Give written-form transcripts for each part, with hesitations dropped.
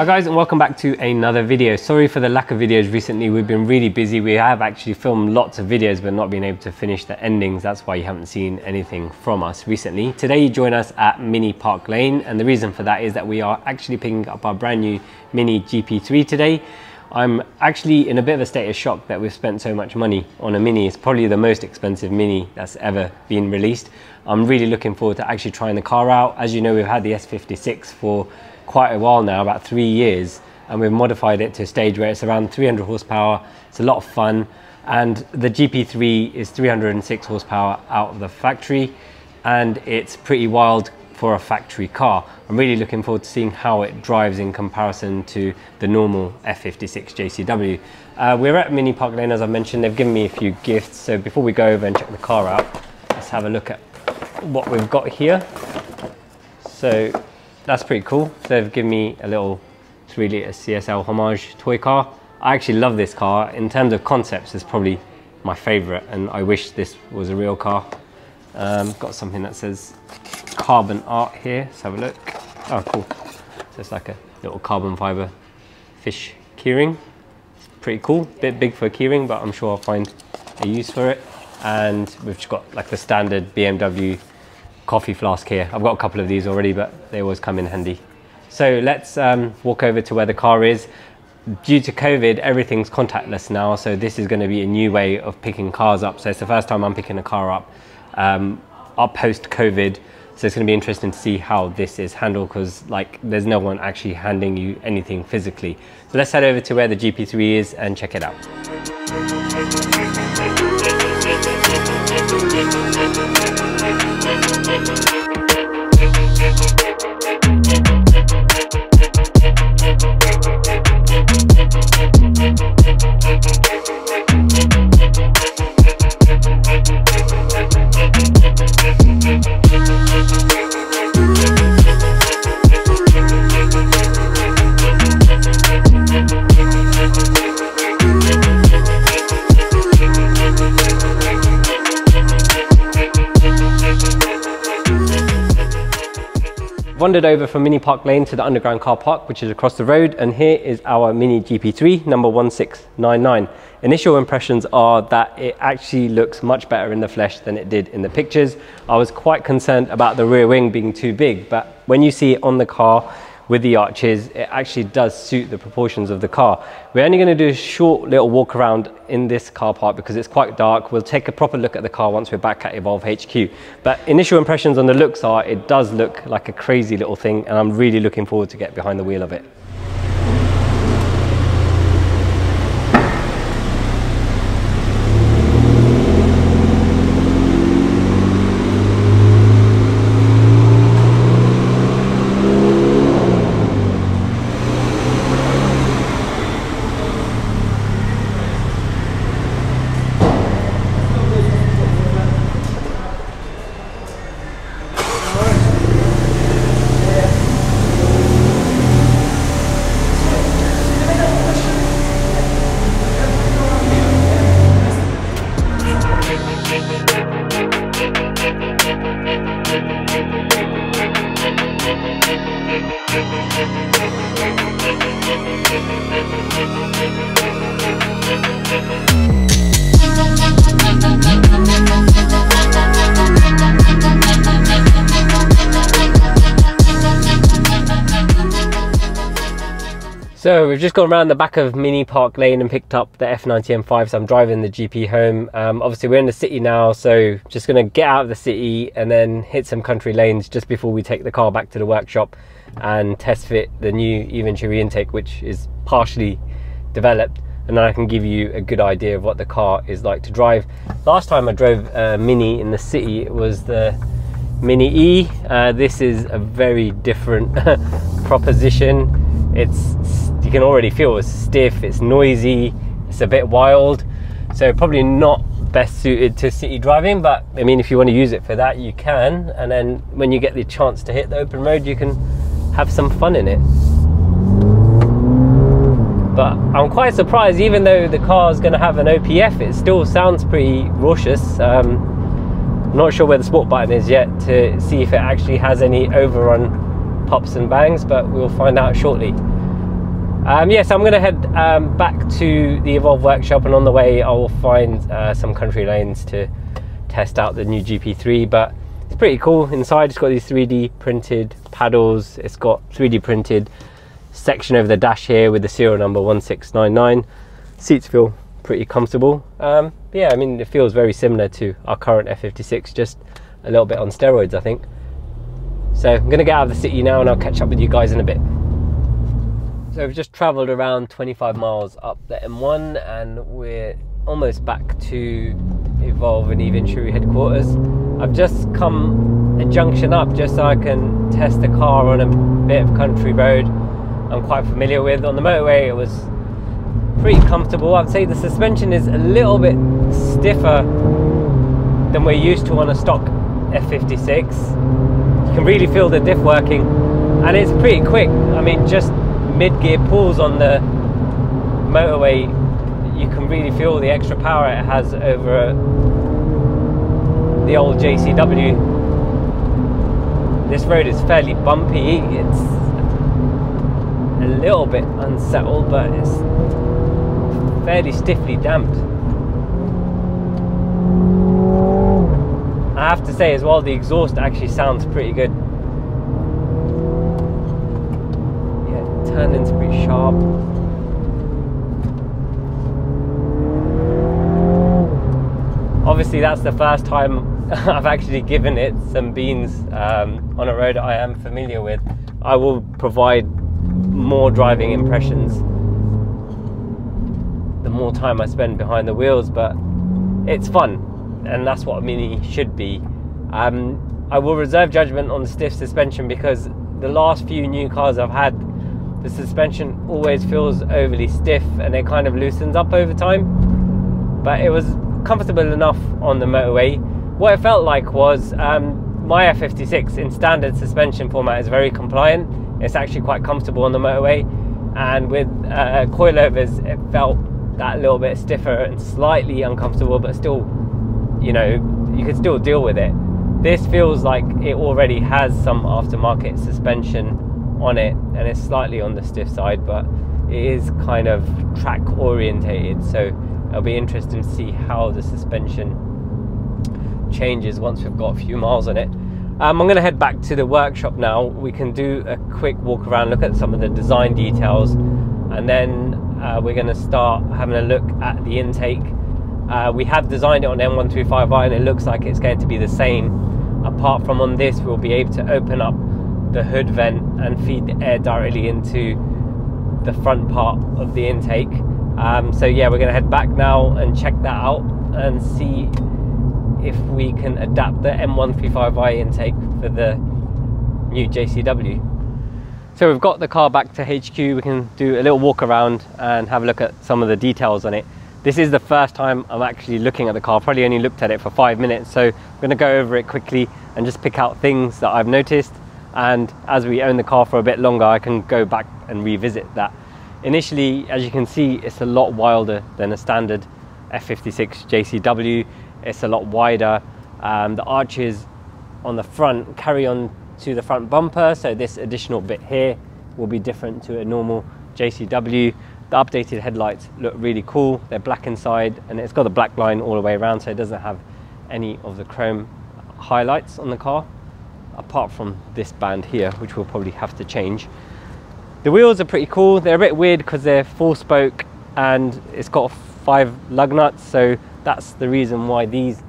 Hi guys, and welcome back to another video. Sorry for the lack of videos recently. We've been really busy. We have actually filmed lots of videos but not been able to finish the endings. That's why you haven't seen anything from us recently. Today you join us at Mini Park Lane, and the reason for that is that we are actually picking up our brand new Mini GP3 today. I'm actually in a bit of a state of shock that we've spent so much money on a Mini. It's probably the most expensive Mini that's ever been released. I'm really looking forward to actually trying the car out. As you know, we've had the F56 for quite a while now, about 3 years, and we've modified it to a stage where it's around 300 horsepower. It's a lot of fun, and the GP3 is 306 horsepower out of the factory, and it's pretty wild for a factory car. I'm really looking forward to seeing how it drives in comparison to the normal F56 JCW. We're at Mini Park Lane, as I mentioned. They've given me a few gifts, so before we go over and check the car out, let's have a look at what we've got here. So that's pretty cool. So they've given me a little 3-litre CSL homage toy car. I actually love this car. In terms of concepts, it's probably my favourite, and I wish this was a real car. Got something that says carbon art here. Let's have a look. Oh, cool. So it's like a little carbon fibre fish keyring. It's pretty cool. Bit big for a keyring, but I'm sure I'll find a use for it. And we've just got like the standard BMW coffee flask here. I've got a couple of these already, but they always come in handy. So let's walk over to where the car is. Due to COVID, everything's contactless now, so this is going to be a new way of picking cars up. So it's the first time I'm picking a car up post-COVID, so it's going to be interesting to see how this is handled, because like there's no one actually handing you anything physically. So let's head over to where the GP3 is and check it out. Wandered over from Mini Park Lane to the underground car park, which is across the road, and here is our Mini GP3 number 1699. Initial impressions are that it actually looks much better in the flesh than it did in the pictures. I was quite concerned about the rear wing being too big, but when you see it on the car with the arches, it actually does suit the proportions of the car. We're only going to do a short little walk around in this car park because it's quite dark. We'll take a proper look at the car once we're back at Evolve HQ. But initial impressions on the looks are, it does look like a crazy little thing, and I'm really looking forward to get behind the wheel of it. So we've just gone around the back of Mini Park Lane and picked up the F90 M5, so I'm driving the GP home. Obviously we're in the city now, so just going to get out of the city and then hit some country lanes just before we take the car back to the workshop and test fit the new Eventuri intake, which is partially developed, and then I can give you a good idea of what the car is like to drive. Last time I drove a Mini in the city, it was the Mini E. This is a very different proposition. You can already feel it's stiff, it's noisy, it's a bit wild, so probably not best suited to city driving, but I mean, if you want to use it for that, you can, and then when you get the chance to hit the open road, you can have some fun in it. But I'm quite surprised, even though the car is going to have an OPF, it still sounds pretty raucous. I'm not sure where the sport button is yet to see if it actually has any overrun pops and bangs, but we'll find out shortly. Yeah, so I'm going to head back to the Evolve workshop, and on the way I will find some country lanes to test out the new GP3. But it's pretty cool inside. It's got these 3D printed paddles, it's got 3D printed section over the dash here with the serial number 1699. Seats feel pretty comfortable. Yeah, I mean, it feels very similar to our current F56, just a little bit on steroids, I think. So I'm gonna get out of the city now and I'll catch up with you guys in a bit. So we've just traveled around 25 miles up the M1 and we're almost back to Evolve and Eventuri headquarters. I've just come a junction up just so I can test the car on a bit of country road I'm quite familiar with. On the motorway it was pretty comfortable. I'd say the suspension is a little bit stiffer than we're used to on a stock F56. You can really feel the diff working and it's pretty quick. I mean, just mid-gear pulls on the motorway, you can really feel the extra power it has over the old JCW. This road is fairly bumpy, it's a little bit unsettled, but it's fairly stiffly damped. I have to say as well, the exhaust actually sounds pretty good. Yeah, turning's pretty sharp. Obviously that's the first time I've actually given it some beans on a road I am familiar with. I will provide more driving impressions the more time I spend behind the wheels, but it's fun and that's what a Mini should be. I will reserve judgment on the stiff suspension because the last few new cars I've had, the suspension always feels overly stiff and it kind of loosens up over time, but it was comfortable enough on the motorway. What it felt like was my F56 in standard suspension format is very compliant. It's actually quite comfortable on the motorway, and with coilovers it felt that little bit stiffer and slightly uncomfortable, but still, you know, you could still deal with it. This feels like it already has some aftermarket suspension on it and it's slightly on the stiff side, but it is kind of track orientated, so it'll be interesting to see how the suspension changes once we've got a few miles on it. I'm going to head back to the workshop now. We can do a quick walk around, look at some of the design details, and then we're going to start having a look at the intake. We have designed it on M135i and it looks like it's going to be the same. Apart from on this, we'll be able to open up the hood vent and feed the air directly into the front part of the intake. So yeah, we're going to head back now and check that out and see if we can adapt the M135i intake for the new JCW. So we've got the car back to HQ. We can do a little walk around and have a look at some of the details on it. This is the first time I'm actually looking at the car. Probably only looked at it for 5 minutes, so I'm going to go over it quickly and just pick out things that I've noticed, and as we own the car for a bit longer I can go back and revisit that. Initially, as you can see, it's a lot wilder than a standard F56 JCW. It's a lot wider. The arches on the front carry on to the front bumper, so this additional bit here will be different to a normal JCW. The updated headlights look really cool. They're black inside and it's got a black line all the way around, so it doesn't have any of the chrome highlights on the car, apart from this band here, which we'll probably have to change. The wheels are pretty cool. They're a bit weird because they're 4-spoke and it's got 5 lug nuts, so that's the reason why these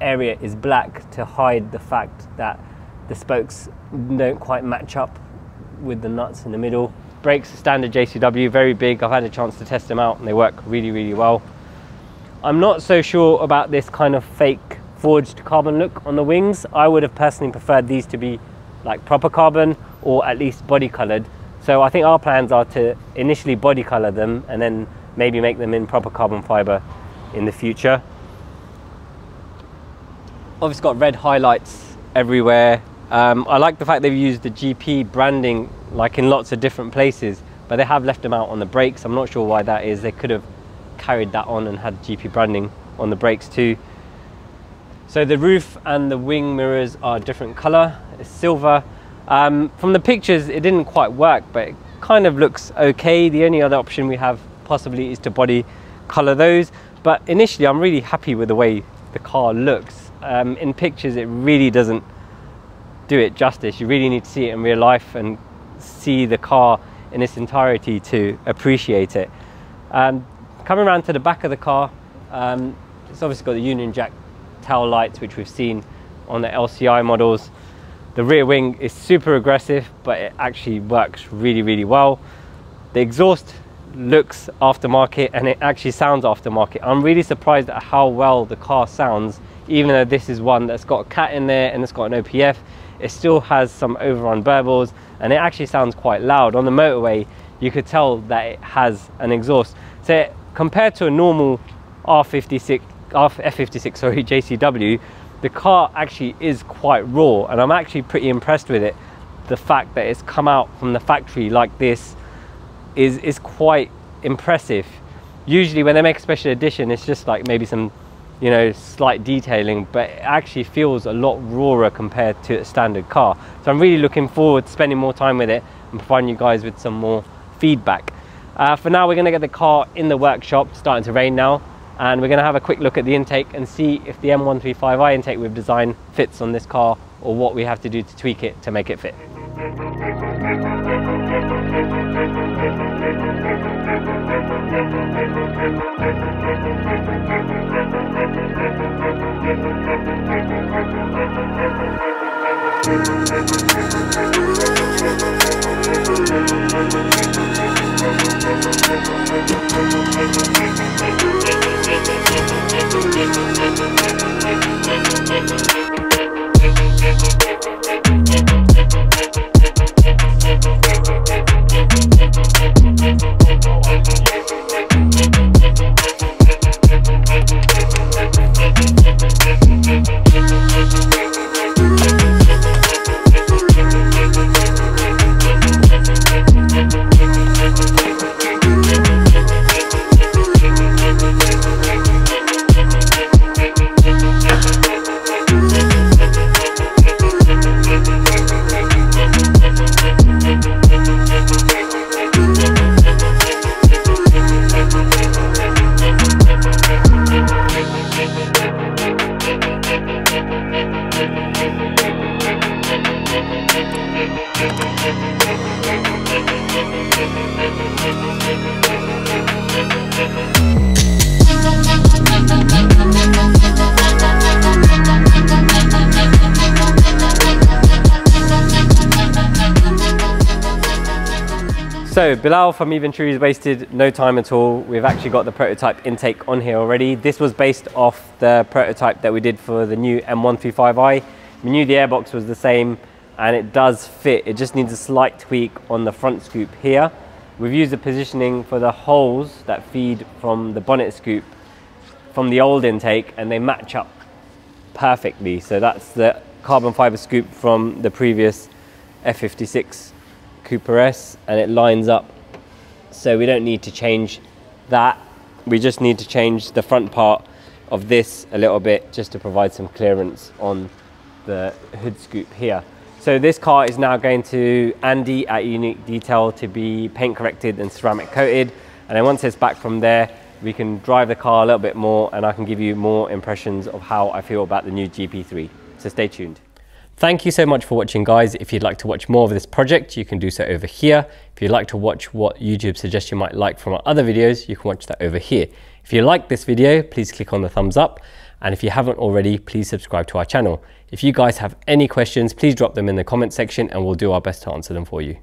area is black, to hide the fact that the spokes don't quite match up with the nuts in the middle. Brakes are standard JCW, very big. I've had a chance to test them out and they work really, really well. I'm not so sure about this kind of fake forged carbon look on the wings. I would have personally preferred these to be like proper carbon or at least body colored. So I think our plans are to initially body color them and then maybe make them in proper carbon fiber in the future. Obviously got red highlights everywhere. I like the fact they've used the GP branding like in lots of different places, but they have left them out on the brakes. I'm not sure why that is. They could have carried that on and had GP branding on the brakes too. So the roof and the wing mirrors are a different color. It's silver. From the pictures it didn't quite work, but it kind of looks okay. The only other option we have possibly is to body color those, but initially I'm really happy with the way the car looks. In pictures it really doesn't do it justice. You really need to see it in real life and see the car in its entirety to appreciate it. Coming around to the back of the car, it's obviously got the Union Jack tail lights, which we've seen on the LCI models. The rear wing is super aggressive, but it actually works really, really well. The exhaust looks aftermarket and it actually sounds aftermarket. I'm really surprised at how well the car sounds, even though this is one that's got a cat in there and it's got an OPF. It still has some overrun burbles and it actually sounds quite loud. On the motorway, you could tell that it has an exhaust. So compared to a normal F56 JCW, the car actually is quite raw, and I'm actually pretty impressed with it. The fact that it's come out from the factory like this is quite impressive. Usually when they make a special edition, it's just like maybe some, you know, slight detailing, but it actually feels a lot rawer compared to a standard car. So I'm really looking forward to spending more time with it and providing you guys with some more feedback. For now, we're going to get the car in the workshop. It's starting to rain now, and we're going to have a quick look at the intake and see if the M135i intake we've designed fits on this car, or what we have to do to tweak it to make it fit. So Bilal from Eventuri has wasted no time at all. We've actually got the prototype intake on here already. This was based off the prototype that we did for the new M135i. We knew the airbox was the same and it does fit. It just needs a slight tweak on the front scoop here. We've used the positioning for the holes that feed from the bonnet scoop from the old intake, and they match up perfectly. So that's the carbon fiber scoop from the previous F56 Cooper S, and it lines up, so we don't need to change that. We just need to change the front part of this a little bit just to provide some clearance on the hood scoop here. So this car is now going to Andy at Unique Detail to be paint corrected and ceramic coated, and then once it's back from there, we can drive the car a little bit more and I can give you more impressions of how I feel about the new GP3. So stay tuned. Thank you so much for watching, guys. If you'd like to watch more of this project, you can do so over here. If you'd like to watch what YouTube suggests you might like from our other videos, you can watch that over here. If you like this video, please click on the thumbs up. And if you haven't already, please subscribe to our channel. If you guys have any questions, please drop them in the comment section and we'll do our best to answer them for you.